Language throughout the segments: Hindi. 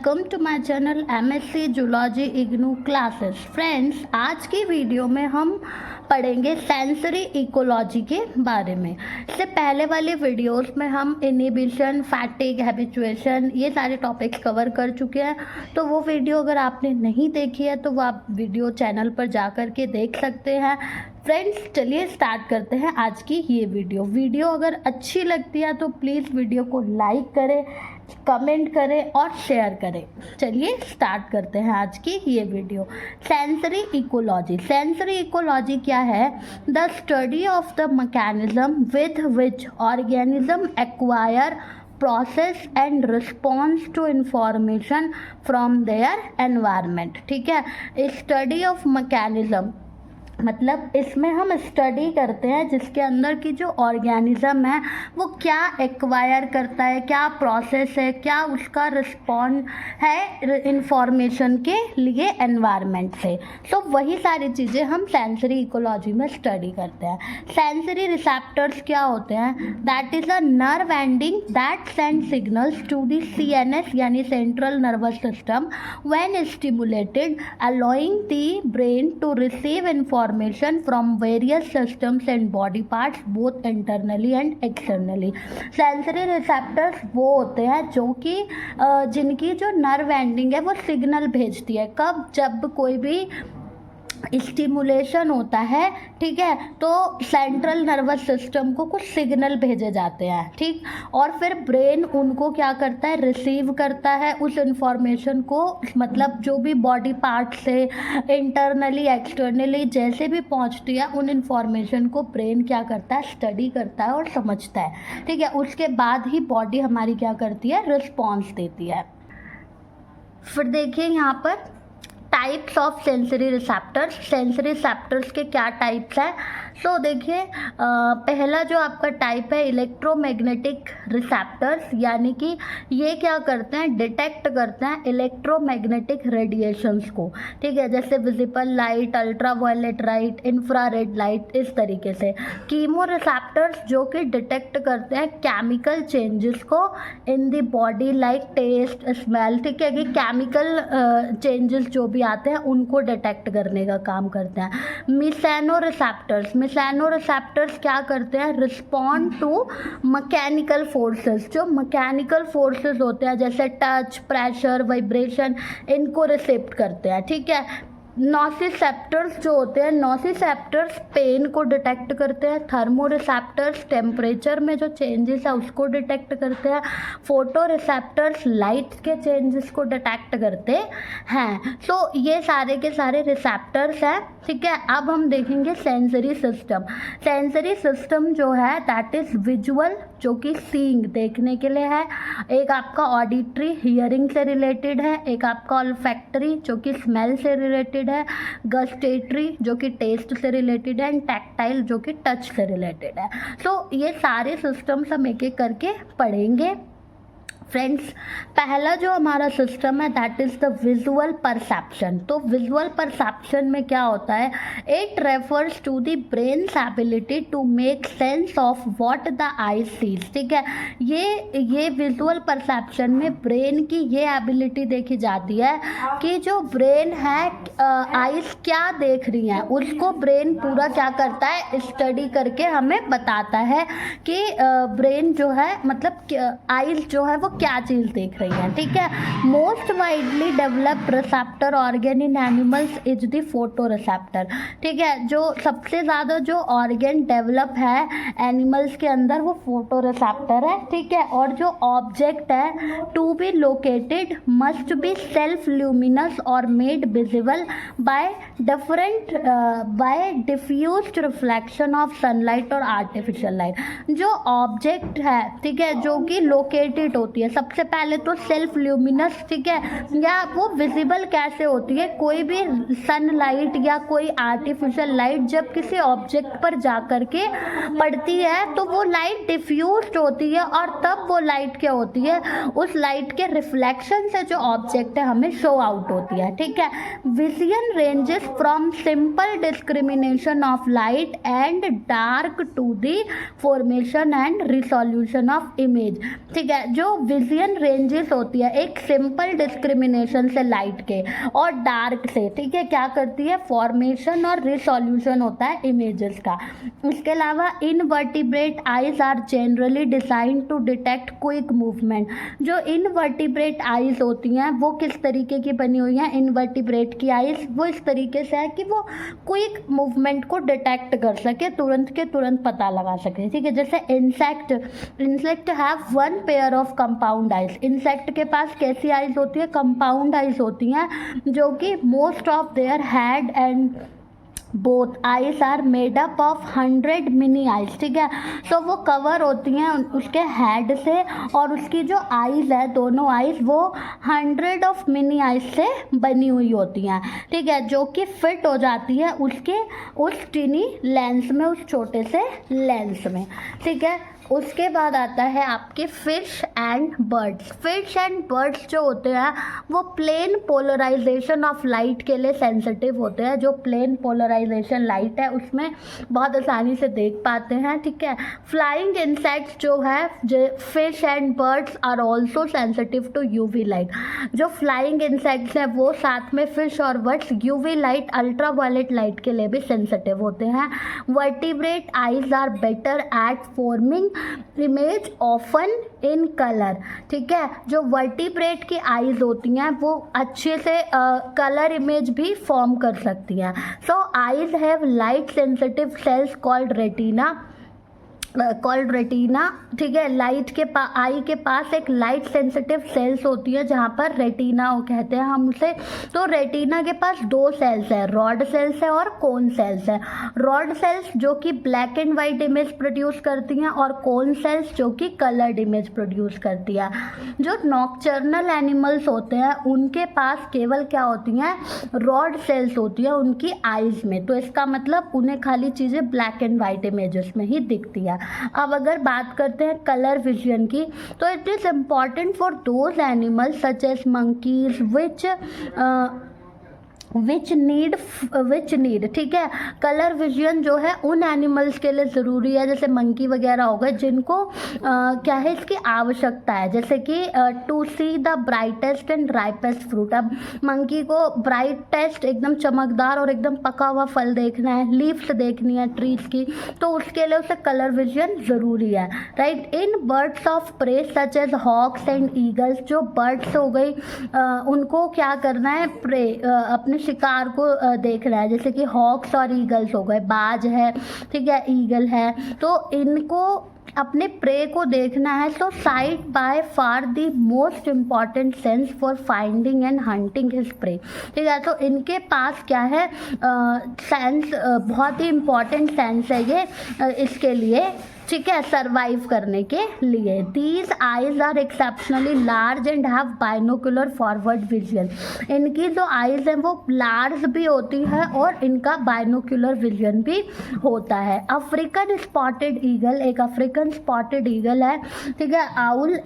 Welcome to my channel MSc zoology IGNOU classes. Friends, आज की वीडियो में हम पढ़ेंगे सेंसरी इकोलॉजी के बारे में। इससे पहले वाले वीडियोस में हम इनहिबिशन, फैटिग, हैबिचुएशन ये सारे टॉपिक्स कवर कर चुके हैं। तो वो वीडियो अगर आपने नहीं देखी है तो वो आप वीडियो चैनल पर जा कर के देख सकते हैं। फ्रेंड्स, चलिए स्टार्ट करते हैं आज की ये वीडियो अगर अच्छी लगती है तो प्लीज़ वीडियो को लाइक करें, कमेंट करें और शेयर करें। चलिए स्टार्ट करते हैं आज की ये वीडियो। सेंसरी इकोलॉजी क्या है? The study of the mechanism with which organism acquire, process and response to information from their environment. ठीक है, स्टडी ऑफ मैकेनिज्म मतलब इसमें हम स्टडी करते हैं जिसके अंदर की जो ऑर्गेनिज्म है वो क्या एक्वायर करता है, क्या प्रोसेस है, क्या उसका रिस्पॉन्ड है इंफॉर्मेशन के लिए एनवायरनमेंट से। तो वही सारी चीज़ें हम सेंसरी इकोलॉजी में स्टडी करते हैं। सेंसरी रिसेप्टर्स क्या होते हैं? That is a nerve ending that send signals to the CNS यानी central nervous system when stimulated, allowing the brain to receive information from various systems and body parts both internally and externally। Sensory receptors वो होते हैं जो कि जिनकी जो नर्व एंडिंग है वो सिग्नल भेजती है। कब? जब कोई भी स्टिमुलेशन होता है, ठीक है, तो सेंट्रल नर्वस सिस्टम को कुछ सिग्नल भेजे जाते हैं, ठीक, और फिर ब्रेन उनको क्या करता है? रिसीव करता है उस इंफॉर्मेशन को। मतलब जो भी बॉडी पार्ट से इंटरनली एक्सटर्नली जैसे भी पहुंचती है उन इंफॉर्मेशन को ब्रेन क्या करता है? स्टडी करता है और समझता है। ठीक है, उसके बाद ही बॉडी हमारी क्या करती है? रिस्पॉन्स देती है। फिर देखिए यहाँ पर टाइप्स ऑफ सेंसरी रिसेप्टर्स के क्या टाइप्स हैं। तो देखिए पहला जो आपका टाइप है इलेक्ट्रोमैग्नेटिक रिसेप्टर्स, यानी कि ये क्या करते हैं? डिटेक्ट करते हैं इलेक्ट्रोमैग्नेटिक रेडिएशंस को। ठीक है, जैसे visible light, ultraviolet light, infrared light, इस तरीके से। कीमो रिसेप्टर्स जो कि डिटेक्ट करते हैं केमिकल चेंजेस को in the body like taste, smell. ठीक है, कि केमिकल चेंजेस जो भी आते हैं उनको डिटेक्ट करने का काम करते हैं। मिसैनो रिसेप्टर्स क्या करते हैं? Respond to mechanical forces. जो मैकेनिकल फोर्सेस होते हैं जैसे टच, प्रेशर, वाइब्रेशन, इनको रिसेप्ट करते हैं। ठीक है। नोसिसेप्टर्स जो होते हैं, नोसिसेप्टर्स पेन को डिटेक्ट करते हैं। थर्मो रिसेप्टर्स टेम्परेचर में जो चेंजेस है उसको डिटेक्ट करते हैं। फोटो रिसेप्टर्स लाइट के चेंजेस को डिटेक्ट करते हैं। तो ये सारे के सारे रिसेप्टर्स हैं। ठीक है, अब हम देखेंगे सेंसरी सिस्टम जो है दैट इज़ विजुअल, जो कि सीइंग देखने के लिए है। एक आपका ऑडिटरी हियरिंग से रिलेटेड है। एक आपका ऑल्फैक्टरी जो कि स्मेल से रिलेटेड है। गस्टेटरी जो कि टेस्ट से रिलेटेड है। एंड टैक्टाइल जो कि टच से रिलेटेड है। तो ये सारे सिस्टम्स हम एक एक करके पढ़ेंगे। फ्रेंड्स, पहला जो हमारा सिस्टम है that is the visual perception. तो विजुअल परसेप्शन में क्या होता है? It refers to the brain's ability to make sense of what the eye sees. ठीक है, ये विजुअल परसेप्शन में ब्रेन की ये एबिलिटी देखी जाती है कि जो ब्रेन है आइज क्या देख रही हैं उसको ब्रेन पूरा क्या करता है? स्टडी करके हमें बताता है कि ब्रेन जो है मतलब आइज जो है वो क्या चीज़ देख रही है। ठीक है, most widely developed receptor organ in animals is the photo receptor. ठीक है, जो सबसे ज़्यादा जो ऑर्गेन डेवलप है एनिमल्स के अंदर वो फोटो रिसेप्टर है। ठीक है, और जो ऑब्जेक्ट है to be located must be self luminous और made visible by diffused reflection of sunlight और आर्टिफिशियल लाइट। जो ऑब्जेक्ट है, ठीक है, जो कि लोकेटेड होती है, सबसे पहले तो सेल्फ ल्यूमिनस, ठीक है, या वो विजिबल कैसे होती है? कोई भी सनलाइट या कोई आर्टिफिशियल लाइट जब किसी ऑब्जेक्ट पर जा कर के पड़ती है तो वो लाइट डिफ्यूज्ड होती है और तब वो लाइट क्या होती है? उस लाइट के रिफ्लेक्शन से जो ऑब्जेक्ट है हमें शो आउट होती है। ठीक है, vision ranges from simple discrimination of light and dark to the formation and resolution of image. ठीक है, जो विजन रेंजेस होती है एक सिंपल डिस्क्रिमिनेशन से लाइट के और डार्क से, ठीक है, क्या करती है, फॉर्मेशन और रिसोल्यूशन होता है इमेजेस का। इसके अलावा invertebrate eyes are generally design to detect quick movement. जो इनवर्टिब्रेट आइज होती हैं वो किस तरीके की बनी हुई हैं, इनवर्टिब्रेट की आइज वो इस तरीके से है कि वो क्विक मूवमेंट को डिटेक्ट कर सके, तुरंत के तुरंत पता लगा सके, ठीक है। जैसे insect have one pair of compound eyes. Insect के पास कैसी आइज होती है, कंपाउंड आइज होती हैं, जो कि most of their head and both eyes are made up of 100 mini eyes, ठीक है। सो वो कवर होती हैं उसके हेड से और उसकी जो आइज है, दोनों आइज वो 100 ऑफ मिनी आइज से बनी हुई होती हैं, ठीक है, जो कि फिट हो जाती है उसके उस टिनी लेंस में, उस छोटे से लेंस में, ठीक है। उसके बाद आता है आपके fish and birds. Fish and birds जो होते हैं वो प्लेन पोलराइजेशन ऑफ लाइट के लिए सेंसिटिव होते हैं। जो प्लेन पोलराइजेशन लाइट है उसमें बहुत आसानी से देख पाते हैं, ठीक है। फ्लाइंग इंसेक्ट्स जो है, fish and birds are also sensitive to UV light. जो फ्लाइंग इंसेक्ट्स हैं वो साथ में फिश और birds UV light, ultraviolet light के लिए भी सेंसिटिव होते हैं। Vertebrate eyes are better at forming image often in colour, ठीक है। जो वर्टिब्रेट की आइज होती हैं वो अच्छे से कलर इमेज भी फॉर्म कर सकती हैं। So eyes have light sensitive cells called retina, ठीक है। लाइट के आई के पास एक लाइट सेंसिटिव सेल्स होती है जहाँ पर रेटिना कहते हैं हम उसे। तो रेटिना के पास दो सेल्स है, रॉड सेल्स है और कोन सेल्स है। रॉड सेल्स जो कि black and white image produce करती हैं और कोन सेल्स जो कि कलर्ड इमेज प्रोड्यूस करती है। जो नॉकटर्नल एनिमल्स होते हैं उनके पास केवल क्या होती हैं, रॉड सेल्स होती है उनकी आइज में, तो इसका मतलब उन्हें खाली चीज़ें ब्लैक एंड वाइट इमेजेस में ही दिखती है। अब अगर बात करते हैं कलर विजन की, तो it is important for those animals such as monkeys which need, ठीक है। कलर विजन जो है उन एनिमल्स के लिए ज़रूरी है, जैसे मंकी वगैरह हो गए जिनको क्या है, इसकी आवश्यकता है। जैसे कि to see the brightest and ripest fruit. अब मंकी को ब्राइटेस्ट एकदम चमकदार और एकदम पका हुआ फल देखना है, लीव्स देखनी है ट्रीज की, तो उसके लिए उसे कलर विजन ज़रूरी है, right. In birds of prey such as hawks and eagles, जो बर्ड्स हो गई उनको क्या करना है, प्रे अपने शिकार को देखना है, जैसे कि हॉक्स और ईगल्स हो गए, बाज है, ठीक है, ईगल है, तो इनको अपने प्रे को देखना है। तो site by far the most important sense for finding and hunting his prey, ठीक है। तो इनके पास क्या है, सेंस बहुत ही इम्पॉर्टेंट सेंस है ये इसके लिए, ठीक है, सरवाइव करने के लिए। These eyes are exceptionally large and have binocular forward vision. इनकी जो आइज हैं वो लार्ज भी होती है और इनका बाइनोकुलर विजन भी होता है। अफ्रीकन स्पॉटेड ईगल, एक अफ्रीकन स्पॉटेड ईगल है, ठीक है,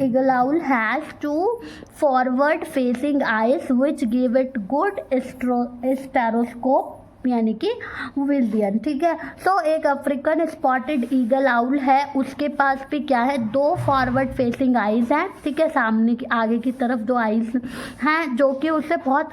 eagle owl has two forward facing eyes which give it good stereoscope यानी कि विजन, ठीक है। सो एक अफ्रीकन स्पॉटेड ईगल आउल है, उसके पास भी क्या है, दो फॉरवर्ड फेसिंग आइज हैं, ठीक है, सामने की आगे की तरफ दो आइज हैं जो कि उसे बहुत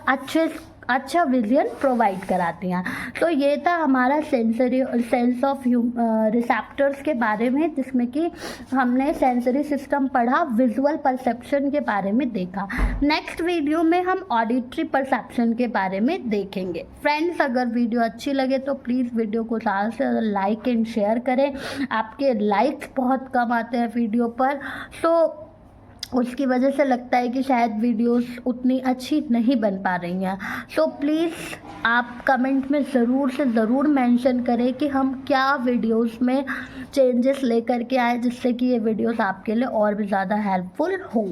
अच्छा विजन प्रोवाइड कराती हैं। तो ये था हमारा सेंस ऑफ रिसेप्टर्स के बारे में, जिसमें कि हमने सेंसरी सिस्टम पढ़ा, विजुअल परसेप्शन के बारे में देखा। नेक्स्ट वीडियो में हम ऑडिटरी परसेप्शन के बारे में देखेंगे। फ्रेंड्स, अगर वीडियो अच्छी लगे तो प्लीज़ वीडियो को ज़्यादा से ज़्यादा लाइक एंड शेयर करें। आपके लाइक्स बहुत कम आते हैं वीडियो पर, तो उसकी वजह से लगता है कि शायद वीडियोस उतनी अच्छी नहीं बन पा रही हैं। सो प्लीज़ आप कमेंट में ज़रूर से ज़रूर मेंशन करें कि हम क्या वीडियोस में चेंजेस लेकर के आए, जिससे कि ये वीडियोस आपके लिए और भी ज़्यादा हेल्पफुल हो।